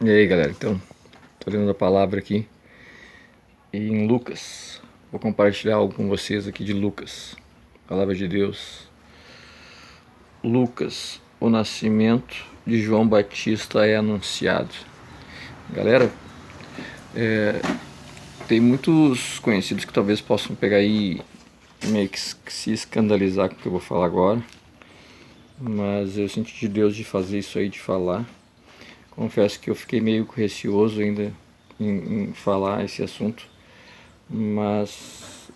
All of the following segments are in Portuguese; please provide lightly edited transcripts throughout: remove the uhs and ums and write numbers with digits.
E aí, galera, então, tô lendo a palavra aqui em Lucas. Vou compartilhar algo com vocês aqui de Lucas, palavra de Deus. Lucas, o nascimento de João Batista é anunciado. Galera, tem muitos conhecidos que talvez possam pegar aí meio que se escandalizar com o que eu vou falar agora, mas eu senti de Deus de fazer isso aí, de falar. Confesso que eu fiquei meio receoso ainda em falar esse assunto, mas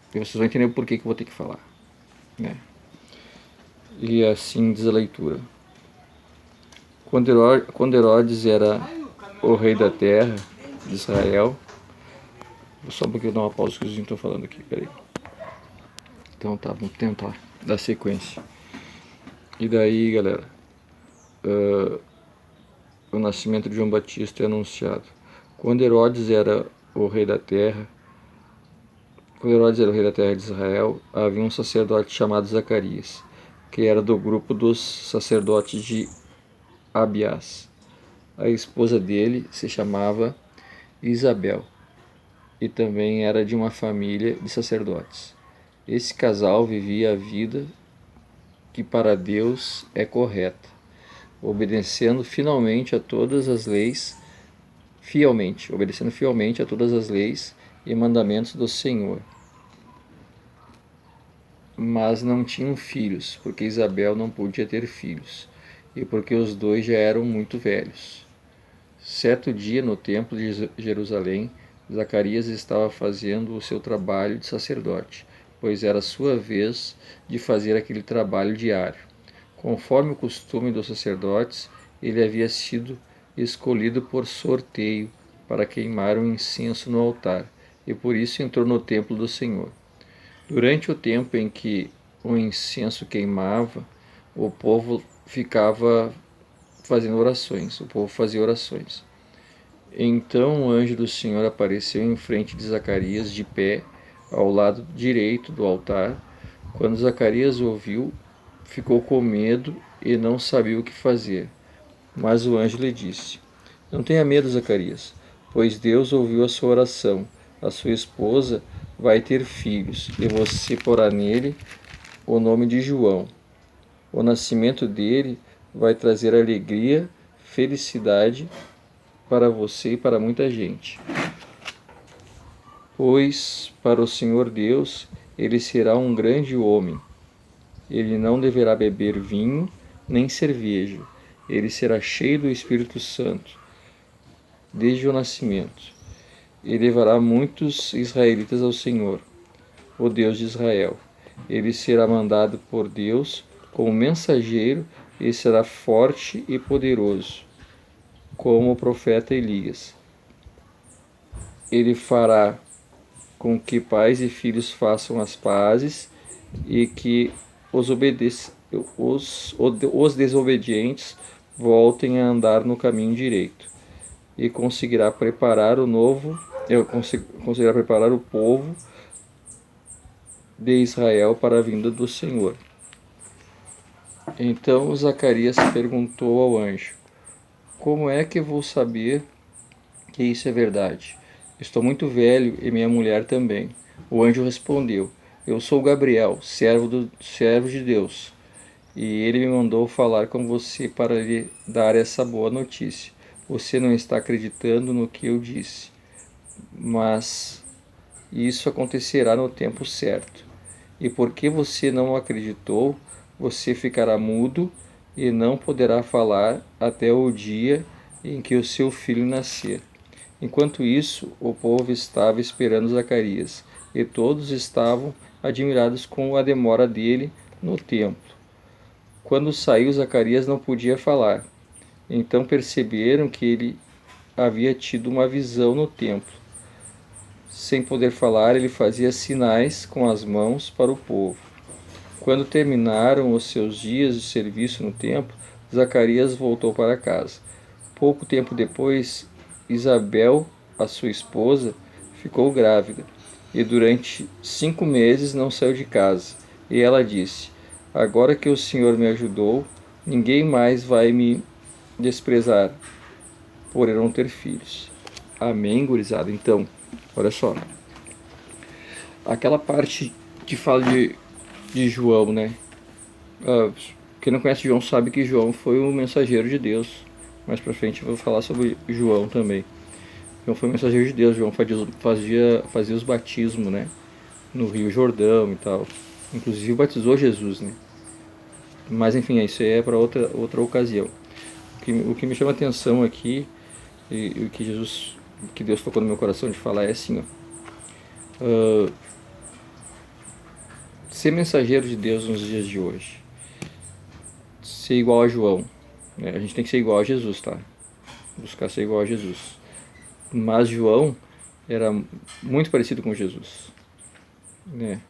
vocês vão entender o porquê que eu vou ter que falar, né? E assim diz a leitura. Quando Herodes era o rei da terra de Israel, só porque eu dar uma pausa que os estão falando aqui, peraí. Então tá, vamos tentar dar sequência. E daí, galera, o nascimento de João Batista é anunciado. Quando Herodes era o rei da terra, Quando Herodes era o rei da terra de Israel, havia um sacerdote chamado Zacarias, que era do grupo dos sacerdotes de Abiás. A esposa dele se chamava Isabel e também era de uma família de sacerdotes. Esse casal vivia a vida que para Deus é correta, obedecendo fielmente a todas as leis e mandamentos do Senhor. Mas não tinham filhos, porque Isabel não podia ter filhos, e porque os dois já eram muito velhos. Certo dia, no templo de Jerusalém, Zacarias estava fazendo o seu trabalho de sacerdote, pois era sua vez de fazer aquele trabalho diário. Conforme o costume dos sacerdotes, ele havia sido escolhido por sorteio para queimar um incenso no altar, e por isso entrou no templo do Senhor. Durante o tempo em que o incenso queimava, o povo ficava fazendo orações, o povo fazia orações. Então o anjo do Senhor apareceu em frente de Zacarias, de pé, ao lado direito do altar. Quando Zacarias ouviu, ficou com medo e não sabia o que fazer. Mas o anjo lhe disse: Não tenha medo, Zacarias, pois Deus ouviu a sua oração. A sua esposa vai ter filhos, e você porá nele o nome de João. O nascimento dele vai trazer alegria, felicidade para você e para muita gente. Pois para o Senhor Deus ele será um grande homem. Ele não deverá beber vinho nem cerveja. Ele será cheio do Espírito Santo desde o nascimento. E levará muitos israelitas ao Senhor, o Deus de Israel. Ele será mandado por Deus como mensageiro e será forte e poderoso, como o profeta Elias. Ele fará com que pais e filhos façam as pazes e que os desobedientes voltem a andar no caminho direito, e conseguirá preparar o povo de Israel para a vinda do Senhor. Então Zacarias perguntou ao anjo: Como é que vou saber que isso é verdade? Estou muito velho e minha mulher também. O anjo respondeu: Eu sou Gabriel, servo de Deus, e ele me mandou falar com você para lhe dar essa boa notícia. Você não está acreditando no que eu disse, mas isso acontecerá no tempo certo. E porque você não acreditou, você ficará mudo e não poderá falar até o dia em que o seu filho nascer. Enquanto isso, o povo estava esperando Zacarias, e todos estavam admirados com a demora dele no templo. Quando saiu, Zacarias não podia falar. Então perceberam que ele havia tido uma visão no templo. Sem poder falar, ele fazia sinais com as mãos para o povo. Quando terminaram os seus dias de serviço no templo, Zacarias voltou para casa. Pouco tempo depois, Isabel, a sua esposa, ficou grávida e durante 5 meses não saiu de casa. E ela disse: Agora que o Senhor me ajudou, ninguém mais vai me desprezar. poderão ter filhos. Amém, gurizada? Então, olha só. Aquela parte que fala de João, né? Quem não conhece João sabe que João foi o mensageiro de Deus. Mais pra frente eu vou falar sobre João também. João foi o mensageiro de Deus. João fazia os batismos, né? No Rio Jordão e tal. Inclusive batizou Jesus, né? Mas enfim, isso aí é para outra ocasião. O que me chama a atenção aqui, e o que Deus tocou no meu coração de falar é assim, ó. Ser mensageiro de Deus nos dias de hoje. Ser igual a João. Né? A gente tem que ser igual a Jesus, tá? Buscar ser igual a Jesus. Mas João era muito parecido com Jesus. Né?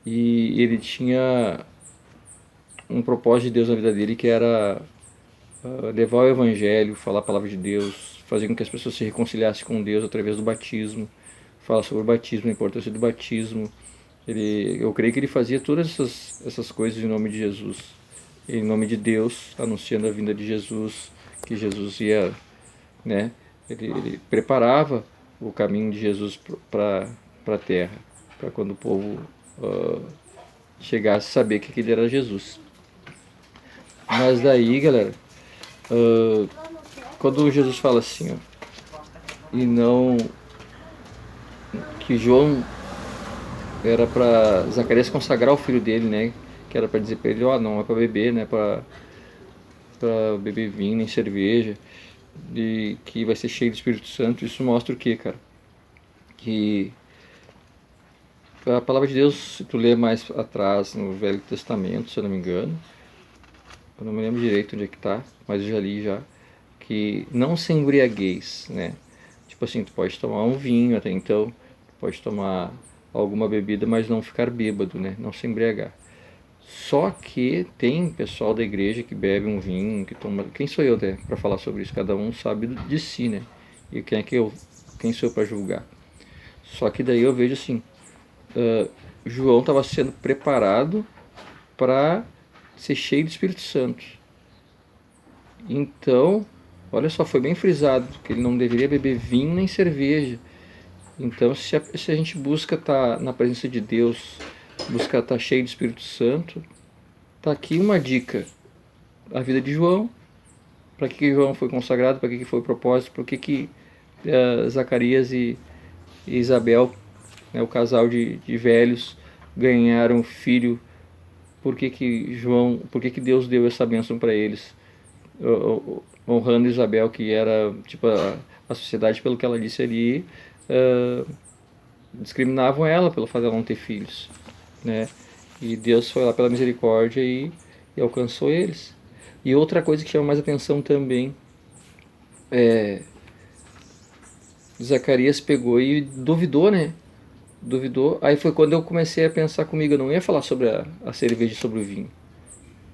E ele tinha um propósito de Deus na vida dele que era levar o evangelho, falar a palavra de Deus, fazer com que as pessoas se reconciliassem com Deus através do batismo, falar sobre o batismo, a importância do batismo. Eu creio que ele fazia todas essas coisas em nome de Jesus, em nome de Deus, anunciando a vinda de Jesus, que Jesus ia, né? Ele preparava o caminho de Jesus para a terra, para quando o povo chegasse a saber que aquele era Jesus. Mas daí, galera, quando Jesus fala assim, ó, e não que João era para Zacarias consagrar o filho dele, né? Que era para dizer para ele, ó, não é para beber, né? Para beber vinho nem cerveja, de que vai ser cheio do Espírito Santo. Isso mostra o que, cara? Que a palavra de Deus, se tu ler mais atrás no Velho Testamento, se eu não me engano, eu não me lembro direito onde é que tá, mas eu já li já, que não se embriagueis, né? Tipo assim, tu pode tomar um vinho até então, tu pode tomar alguma bebida, mas não ficar bêbado, né? Não se embriagar. Só que tem pessoal da igreja que bebe um vinho, que toma. Quem sou eu, né, para falar sobre isso? Cada um sabe de si, né? E quem sou eu para julgar? Só que daí eu vejo assim, João estava sendo preparado para ser cheio do Espírito Santo. Então, olha só, foi bem frisado que ele não deveria beber vinho nem cerveja. Então, se a gente busca estar na presença de Deus, buscar estar cheio do Espírito Santo, tá aqui uma dica. A vida de João, para que João foi consagrado, para que foi o propósito, por que Zacarias e Isabel, né, o casal de velhos, ganharam filho, por que Deus deu essa bênção para eles, honrando Isabel, que era tipo a sociedade, pelo que ela disse ali, discriminavam ela pelo fato de ela não ter filhos, né? E Deus foi lá pela misericórdia e alcançou eles. E outra coisa que chama mais atenção também Zacarias pegou e duvidou, né? Duvidou. Aí foi quando eu comecei a pensar comigo, eu não ia falar sobre a cerveja e sobre o vinho.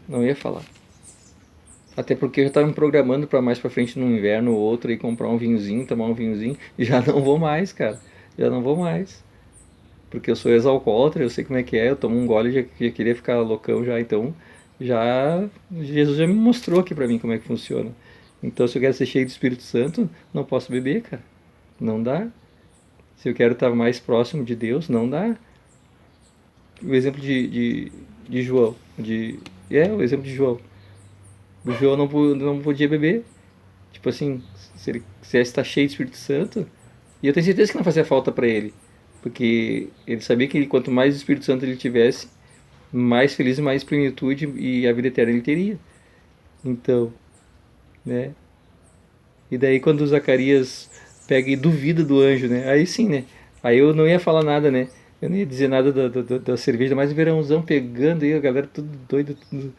Não ia falar. Até porque eu já estava me programando para mais para frente no inverno ou outro e comprar um vinhozinho, tomar um vinhozinho. E já não vou mais, cara. Já não vou mais. Porque eu sou ex-alcoólatra, eu sei como é que é. Eu tomo um gole e já queria ficar loucão já. Então, Jesus já me mostrou aqui para mim como é que funciona. Então, se eu quero ser cheio do Espírito Santo, não posso beber, cara. Não dá. Se eu quero estar mais próximo de Deus, não dá. O exemplo de João. O exemplo de João. O João não podia beber. Tipo assim, se ele está cheio de Espírito Santo. E eu tenho certeza que não fazia falta para ele. Porque ele sabia que quanto mais Espírito Santo ele tivesse, mais feliz e mais plenitude e a vida eterna ele teria. Então, né? E daí quando Zacarias pega e duvida do anjo, né? Aí sim, né? Aí eu não ia falar nada, né? Eu não ia dizer nada da cerveja, mas verãozão pegando aí, a galera tudo doida, tudo,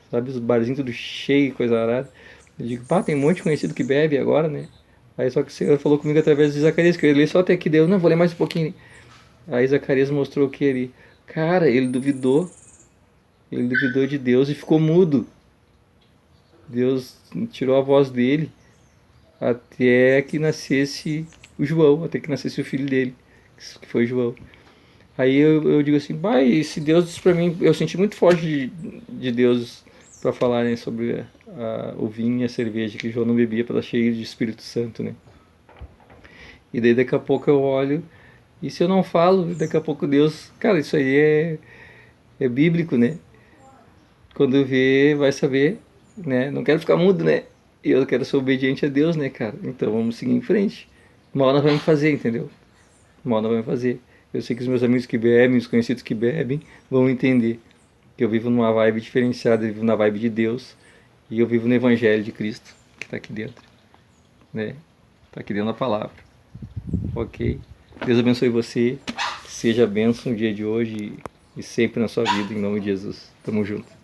sabe? Os barzinhos tudo cheio, coisa arada. Eu digo, pá, tem um monte de conhecido que bebe agora, né? Aí só que o Senhor falou comigo através de Zacarias, que eu ia ler só até que deu, não, vou ler mais um pouquinho. Aí Zacarias mostrou que ele, cara, ele duvidou de Deus e ficou mudo. Deus tirou a voz dele até que nascesse o João, até que nascesse o filho dele, que foi João. Aí eu digo assim, pai, se Deus disse pra mim, eu senti muito forte de Deus para falar, né, sobre o vinho e a cerveja que João não bebia para estar cheio de Espírito Santo, né? E daí daqui a pouco eu olho, e se eu não falo, daqui a pouco Deus, cara, isso aí é bíblico, né? Quando vê, vai saber, né? Não quero ficar mudo, né? E eu quero ser obediente a Deus, né, cara? Então vamos seguir em frente. Uma hora nós vamos fazer, entendeu? Uma hora nós vamos fazer. Eu sei que os meus amigos que bebem, os conhecidos que bebem, vão entender que eu vivo numa vibe diferenciada, eu vivo na vibe de Deus e eu vivo no Evangelho de Cristo, que está aqui dentro, né? Está aqui dentro da palavra, ok? Deus abençoe você, seja bênção no dia de hoje e sempre na sua vida, em nome de Jesus. Tamo junto.